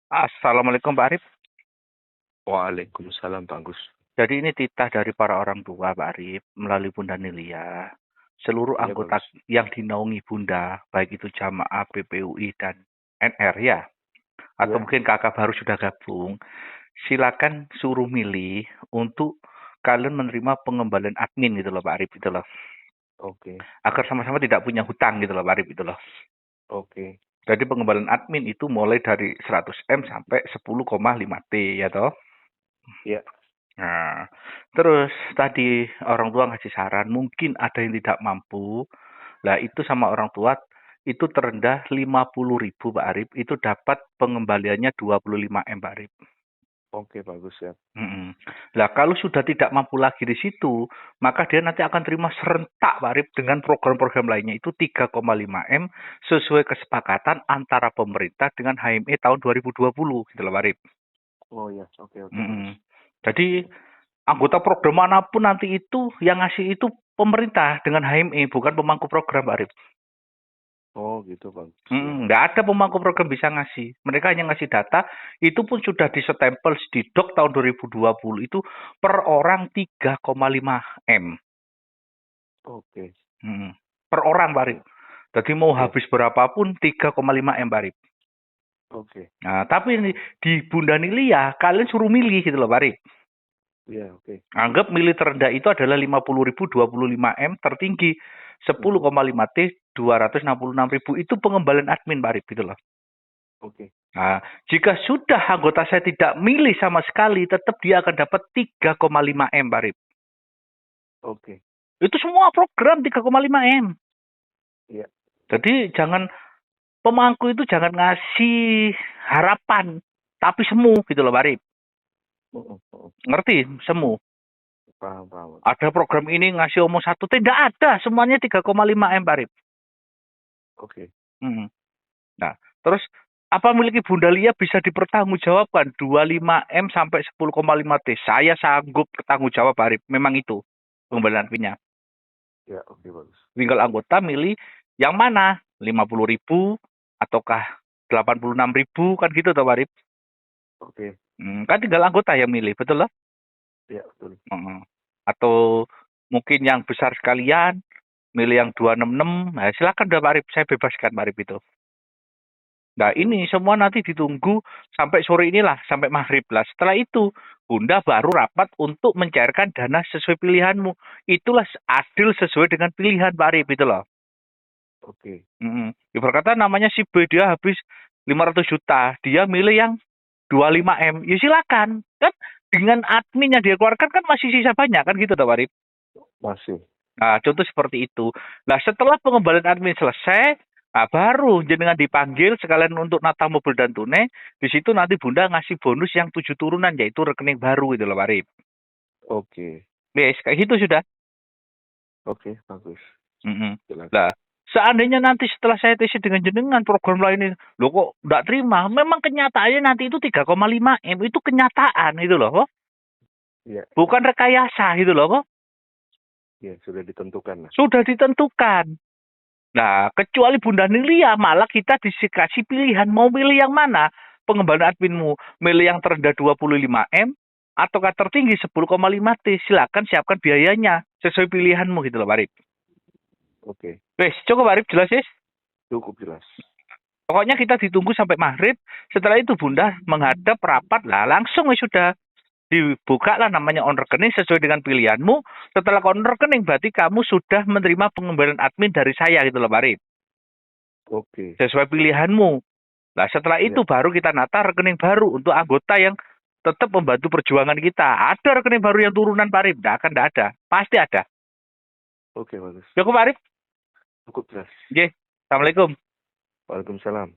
Assalamualaikum Pak Arif. Waalaikumsalam Pak Gus. Jadi ini titah dari para orang tua Pak Arif melalui Bunda Nilia. Seluruh Iya anggota bagus. yang dinaungi Bunda, baik itu Jamaah, BPUI, dan NR ya, atau Iya, mungkin kakak baru sudah gabung, silakan suruh milih untuk kalian menerima pengembalian admin gitu loh Pak Arif gitu loh. oke, Agar sama-sama tidak punya hutang gitu loh Pak Arif gitu loh. oke. Jadi pengembalian admin itu mulai dari 100 M sampai 10,5 T ya toh. Iya, Nah, terus tadi orang tua ngasih saran, mungkin ada yang tidak mampu. Lah itu sama orang tua itu terendah 50.000 Pak Arif, itu dapat pengembaliannya 25 M Pak Arif. oke bagus ya. Mm-mm. Lah kalau sudah tidak mampu lagi di situ, maka dia nanti akan terima serentak Pak Arif dengan program-program lainnya itu 3,5 M sesuai kesepakatan antara pemerintah dengan HME tahun 2020 gitu loh Pak Arif. Oh ya, oke oke bagus. Mm-mm. Jadi anggota program manapun nanti itu yang ngasih itu pemerintah dengan HME, bukan pemangku program, Pak Arif. Oh gitu bagus ya. Nggak ada pemangku program bisa ngasih. Mereka hanya ngasih data, itu pun sudah disestempel di DOK tahun 2020 itu per orang 3,5 M. Oke, Mm. Per orang, Pak Arif. ya, Jadi mau iya, habis berapapun 3,5 M, Pak Arif. oke, Nah, tapi ini di Bunda Nilia, kalian suruh milih gitu loh, Pak Arif. iya oke. Anggap milih terendah itu adalah 50.000 25 M, tertinggi Mhm, 10,5 T 266.000 itu pengembalian admin Pak Arif gitu loh. oke, Nah, jika sudah anggota saya tidak milih sama sekali, tetap dia akan dapat 3,5 M Pak Arif. oke. Itu semua program 3,5 M. Iya, Jadi jangan pemangku itu jangan ngasih harapan, tapi semu gitu loh Pak Arif. mhm, mhm. Ngerti? Semu. Paham paham. Ada program ini ngasih omong 1 T, tidak ada. Semuanya 3,5 M Pak Arif. Oke, Hmm. Nah, terus apa milik Ibu Dahlia bisa dipertanggungjawabkan 25 M sampai 10,5 T. Saya sanggup bertanggung jawab, Arif. Memang itu pengembalian adminnya. ya oke bagus. Tinggal anggota milih yang mana? 50.000 ataukah 86.000 kan gitu toh, Arif. Oke, Kan tinggal anggota yang milih, betul loh? ya betul. Atau mungkin yang besar sekalian milih yang 266. Nah, silakan udah Pak Arif, saya bebaskan Pak Arif itu. Nah, Oke ini bagus. semua nanti ditunggu sampai sore inilah, sampai maghrib lah. Setelah itu, Bunda baru rapat untuk mencairkan dana sesuai pilihanmu. Itulah adil sesuai dengan pilihan Pak Arif itu loh. Oke, Ibarat kata namanya si B, dia habis 500 juta. Dia milih yang 25 M. Ya silakan. Kan dengan admin yang dia keluarkan kan masih sisa banyak kan gitu Pak Arif. masih. Nah, contoh seperti itu. Nah, setelah pengembalian admin selesai, nah, baru jenengan dipanggil sekalian untuk nata mobil dan tunai. Di situ nanti Bunda ngasih bonus yang 7 turunan, yaitu rekening baru gitu loh, Pak Arif. Oke, Yes, kayak gitu sudah. oke bagus. Mm-mm. Jelas. Nah, seandainya nanti setelah saya tes dengan jenengan program lain ini, lo kok nggak terima? Memang kenyataannya nanti itu 3,5 M, itu kenyataan itu loh, kok. Iya, iya, Bukan rekayasa gitu loh, kok. iya sudah ditentukan lah. Sudah ditentukan. Nah, kecuali Bunda Nilia, malah kita dikasih pilihan mau milih yang mana pengembalian adminmu. Milih yang terendah 25 M ataukah tertinggi 10,5 T. Silakan siapkan biayanya sesuai pilihanmu gitu loh, Pak Arif. Oke, Wes, cukup Pak Arif, jelas ya? cukup jelas. Pokoknya kita ditunggu sampai maghrib. Setelah itu Bunda menghadap rapat lah, langsung ya sudah dibuka lah namanya on rekening sesuai dengan pilihanmu. Setelah on rekening berarti kamu sudah menerima pengembalian admin dari saya gitu loh, Pak Arif. Oke, Sesuai pilihanmu. Nah, setelah iya, itu baru kita nata rekening baru untuk anggota yang tetap membantu perjuangan kita. Ada rekening baru yang turunan Pak Arif? Tidak ada. Pasti ada. oke bagus. Cukup Pak Arif? Cukup jelas. Oke. Assalamualaikum. Waalaikumsalam.